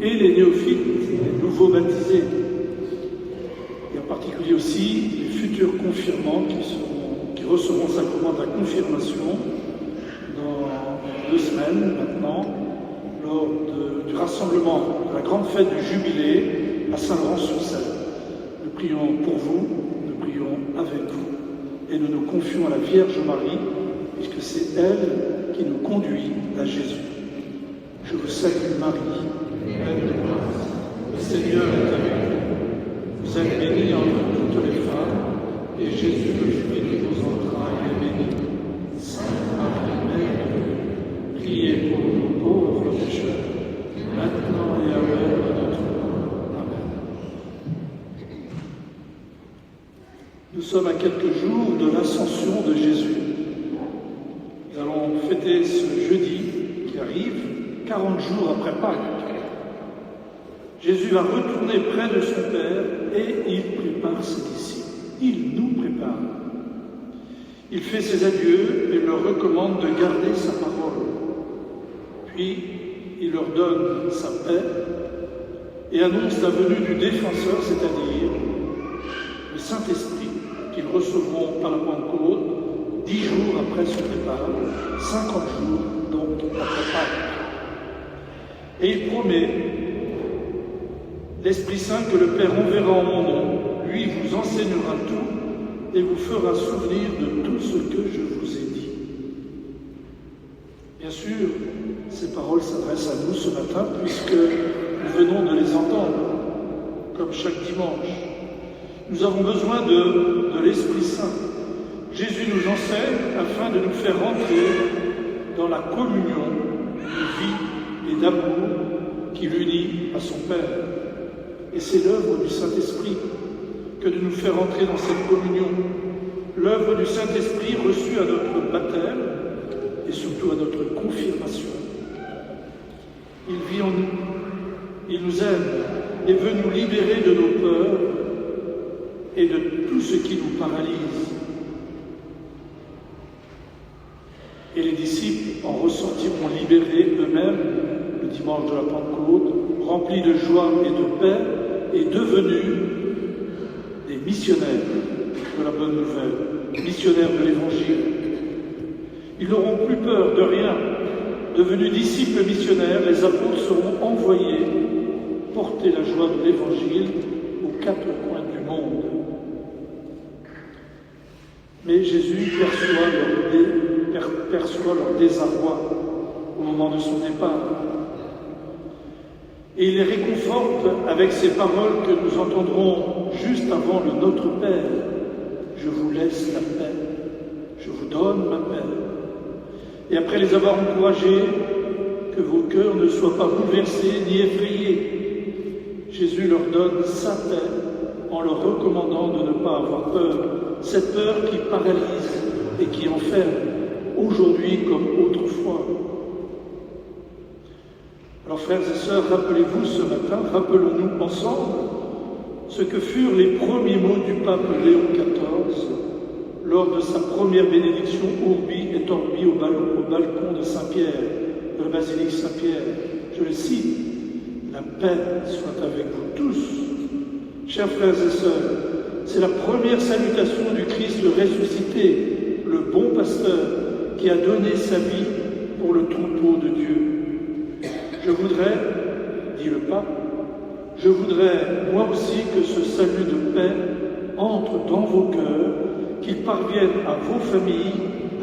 et les néophytes, les nouveaux baptisés, et en particulier aussi les futurs confirmants qui recevront le sacrement de la confirmation dans 2 semaines maintenant, lors du rassemblement de la grande fête du Jubilé à Saint-Laurent-sur-Seine. Nous prions pour vous, nous prions avec vous, et nous nous confions à la Vierge Marie, puisque c'est elle qui nous conduit à Jésus. Je vous salue Marie, pleine de grâce, le Seigneur est avec vous. Vous êtes bénie entre toutes les femmes, et Jésus, le fruit de vos entrailles, est béni. Sainte Marie, Mère de Dieu, priez pour nous pauvres pécheurs, maintenant et à l'heure de notre mort. Amen. Nous sommes à quelques jours de l'ascension de Jésus. Nous allons fêter ce jeudi qui arrive, 40 jours après Pâques. Jésus va retourner près de son Père et il prépare ses disciples. Il nous prépare. Il fait ses adieux et leur recommande de garder sa parole. Puis, il leur donne sa paix et annonce la venue du défenseur, c'est-à-dire le Saint-Esprit, qu'ils recevront par la Pentecôte 10 jours après son départ, 50 jours donc après Pâques. Et il promet l'Esprit Saint que le Père enverra en mon nom, lui vous enseignera tout et vous fera souvenir de tout ce que je vous ai dit. Bien sûr, ces paroles s'adressent à nous ce matin puisque nous venons de les entendre, comme chaque dimanche. Nous avons besoin de l'Esprit Saint. Jésus nous enseigne afin de nous faire rentrer dans la communion de vie et d'amour qui l'unit à son Père. Et c'est l'œuvre du Saint-Esprit que de nous faire entrer dans cette communion. L'œuvre du Saint-Esprit reçue à notre baptême et surtout à notre confirmation. Il vit en nous, il nous aime et veut nous libérer de nos peurs et de tout ce qui nous paralyse. Et les disciples en ressortiront libérés eux-mêmes le dimanche de la Pentecôte, remplis de joie et de paix, et devenus des missionnaires de la bonne nouvelle, missionnaires de l'Évangile. Ils n'auront plus peur de rien. Devenus disciples missionnaires, les apôtres seront envoyés porter la joie de l'Évangile aux 4 coins du monde. Mais Jésus perçoit leur désarroi au moment de son départ. Et il les réconforte avec ces paroles que nous entendrons juste avant le Notre Père. Je vous laisse la paix, je vous donne ma paix. Et après les avoir encouragés, que vos cœurs ne soient pas bouleversés ni effrayés, Jésus leur donne sa paix en leur recommandant de ne pas avoir peur. Cette peur qui paralyse et qui enferme, aujourd'hui comme autrefois. Alors frères et sœurs, rappelez-vous ce matin, rappelons-nous ensemble ce que furent les premiers mots du pape Léon XIV lors de sa première bénédiction Urbi et Orbi au balcon de Saint-Pierre, de la basilique Saint-Pierre. Je le cite, « La paix soit avec vous tous ». Chers frères et sœurs, c'est la première salutation du Christ ressuscité, le bon pasteur qui a donné sa vie pour le troupeau de Dieu. Je voudrais, dit le pape, je voudrais moi aussi que ce salut de paix entre dans vos cœurs, qu'il parvienne à vos familles,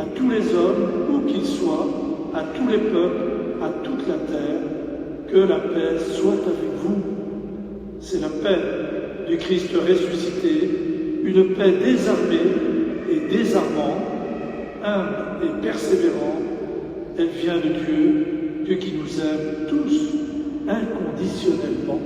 à tous les hommes, où qu'ils soient, à tous les peuples, à toute la terre, que la paix soit avec vous. C'est la paix du Christ ressuscité, une paix désarmée et désarmante, humble et persévérante. Elle vient de Dieu, Dieu qui nous aime tous inconditionnellement.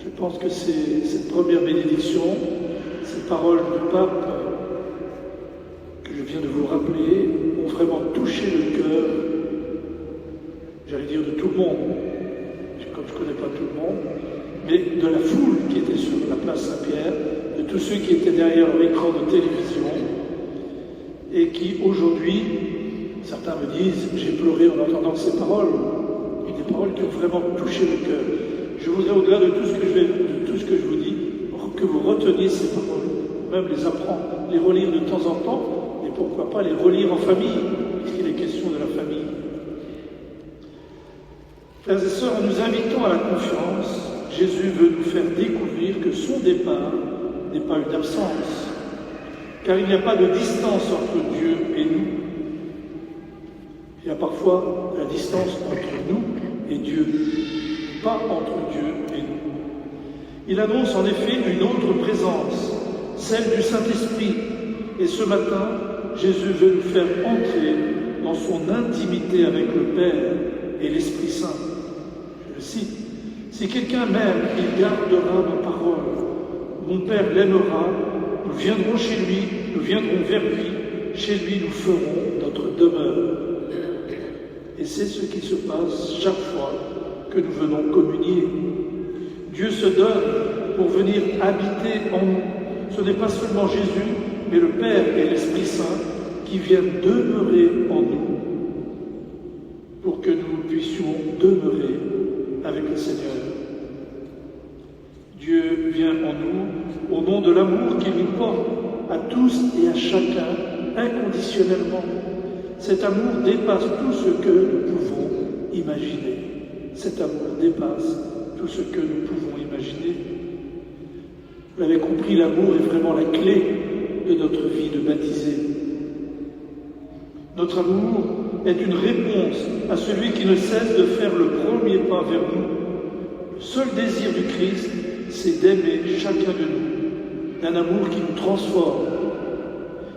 Je pense que cette première bénédiction, ces paroles du pape que je viens de vous rappeler, ont vraiment touché le cœur, j'allais dire de tout le monde, comme je ne connais pas tout le monde, mais de la foule qui était sur la place Saint-Pierre, de tous ceux qui étaient derrière leur écran de télévision, et qui aujourd'hui, certains me disent, j'ai pleuré en entendant ces paroles, des paroles qui ont vraiment touché le cœur. voudrais, au-delà de tout ce que je vous dis, que vous reteniez ces paroles, même les apprendre, les relire de temps en temps, et pourquoi pas les relire en famille, puisqu'il est question de la famille. Frères et sœurs, en nous invitant à la confiance, Jésus veut nous faire découvrir que son départ n'est pas une absence, car il n'y a pas de distance entre Dieu et nous. Il y a parfois la distance entre nous et Dieu, pas entre Dieu et nous. Il annonce en effet une autre présence, celle du Saint-Esprit. Et ce matin, Jésus veut nous faire entrer dans son intimité avec le Père et l'Esprit Saint. Je le cite. Si quelqu'un m'aime, il gardera ma parole. Mon Père l'aimera, nous viendrons chez lui, nous viendrons vers lui, chez lui nous ferons notre demeure. Et c'est ce qui se passe chaque fois que nous venons communier. Dieu se donne pour venir habiter en nous. Ce n'est pas seulement Jésus, mais le Père et l'Esprit Saint qui viennent demeurer en nous pour que nous puissions demeurer avec le Seigneur. Dieu vient en nous au nom de l'amour qu'il nous porte à tous et à chacun inconditionnellement. Cet amour dépasse tout ce que nous pouvons imaginer. Cet amour dépasse tout ce que nous pouvons imaginer. Vous l'avez compris, l'amour est vraiment la clé de notre vie de baptisé. Notre amour est une réponse à celui qui ne cesse de faire le premier pas vers nous. Le seul désir du Christ, c'est d'aimer chacun de nous, d'un amour qui nous transforme.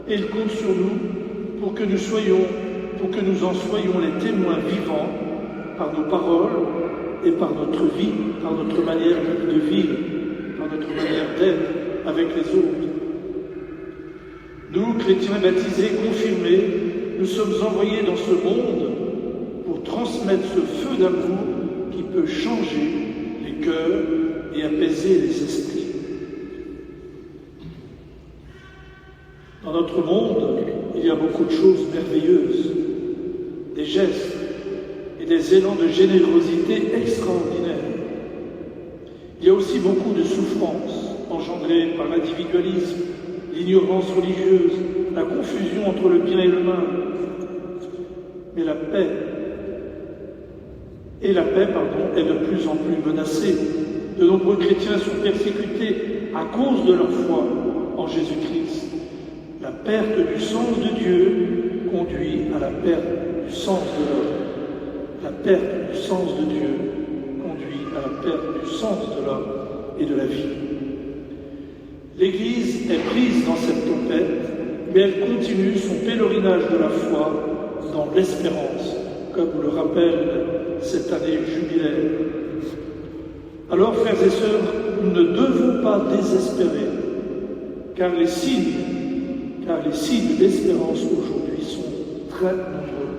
Et il compte sur nous pour que nous en soyons les témoins vivants par nos paroles et par notre vie, par notre manière de vivre, par notre manière d'être avec les autres. Nous, chrétiens baptisés, confirmés, nous sommes envoyés dans ce monde pour transmettre ce feu d'amour qui peut changer les cœurs et apaiser les esprits. Dans notre monde, il y a beaucoup de choses merveilleuses, des gestes et des élans de générosité extraordinaires. Il y a aussi beaucoup de souffrances engendrées par l'individualisme, l'ignorance religieuse, la confusion entre le bien et le mal. Mais la paix est de plus en plus menacée. De nombreux chrétiens sont persécutés à cause de leur foi en Jésus-Christ. La perte du sens de Dieu conduit à la perte du sens de l'homme. La perte du sens de Dieu conduit à la perte du sens de l'homme et de la vie. L'Église est prise dans cette tempête, mais elle continue son pèlerinage de la foi dans l'espérance, comme le rappelle cette année jubilaire. Alors, frères et sœurs, nous ne devons pas désespérer, car les signes d'espérance aujourd'hui sont très nombreux.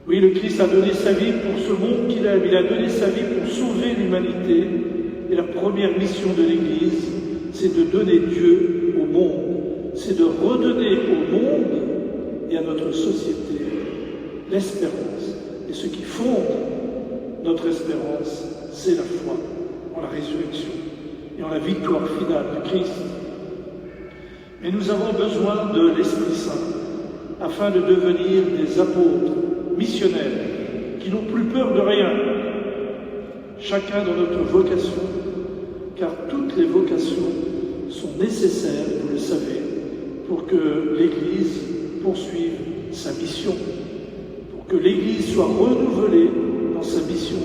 Oui, le Christ a donné sa vie pour ce monde qu'il aime. Il a donné sa vie pour sauver l'humanité. Et la première mission de l'Église, c'est de donner Dieu au monde. C'est de redonner au monde et à notre société l'espérance. Et ce qui fonde notre espérance, c'est la foi en la résurrection et en la victoire finale de Christ. Mais nous avons besoin de l'Esprit Saint afin de devenir des apôtres missionnaires qui n'ont plus peur de rien, chacun dans notre vocation, car toutes les vocations sont nécessaires, vous le savez, pour que l'Église poursuive sa mission, pour que l'Église soit renouvelée dans sa mission.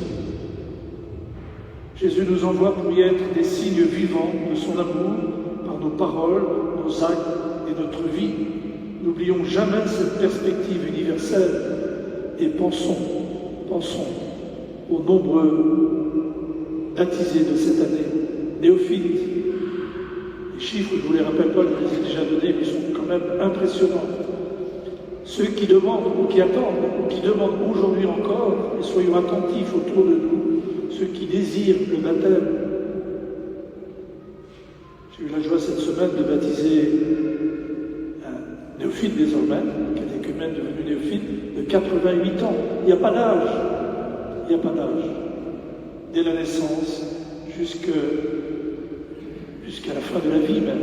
Jésus nous envoie pour y être des signes vivants de son amour par nos paroles, nos actes et notre vie. N'oublions jamais cette perspective universelle et pensons aux nombreux baptisés de cette année, néophytes. Les chiffres, je ne vous les rappelle pas, je vous les ai déjà donnés, mais ils sont quand même impressionnants. Ceux qui demandent ou qui attendent ou qui demandent aujourd'hui encore, et soyons attentifs autour de nous, ceux qui désirent le baptême. J'ai eu la joie cette semaine de baptiser un néophyte désormais, catéchumène devenu néophyte, de 88 ans. Il n'y a pas d'âge. Il n'y a pas d'âge. dès la naissance jusqu'à la fin de la vie même.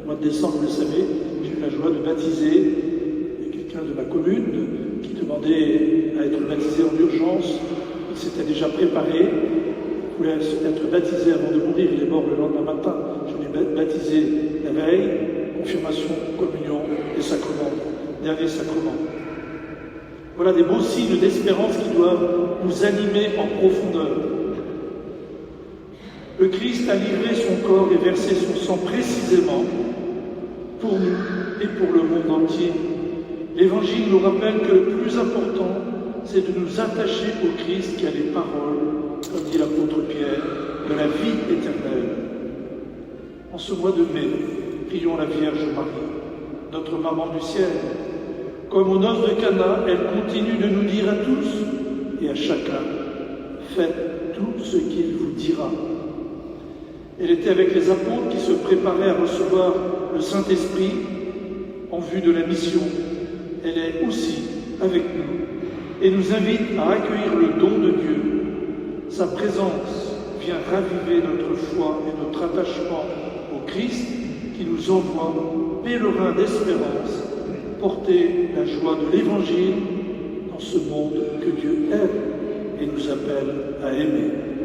Au mois de décembre, vous le savez, j'ai eu la joie de baptiser quelqu'un de ma commune qui demandait à être baptisé en urgence. Il s'était déjà préparé, il voulait être baptisé avant de mourir, il est mort le lendemain matin. Je l'ai baptisé la veille, confirmation, communion et sacrement, dernier sacrement. Voilà des beaux signes d'espérance qui doivent nous animer en profondeur. Le Christ a livré son corps et versé son sang précisément pour nous et pour le monde entier. L'Évangile nous rappelle que le plus important, c'est de nous attacher au Christ qui a les paroles, comme dit l'apôtre Pierre, de la vie éternelle. En ce mois de mai, prions la Vierge Marie, notre maman du ciel. Comme aux noces de Cana, elle continue de nous dire à tous et à chacun, faites tout ce qu'il vous dira. Elle était avec les apôtres qui se préparaient à recevoir le Saint-Esprit en vue de la mission. Elle est aussi avec nous et nous invite à accueillir le don de Dieu. Sa présence vient raviver notre foi et notre attachement au Christ qui nous envoie, pèlerins d'espérance, porter la joie de l'Évangile dans ce monde que Dieu aime et nous appelle à aimer.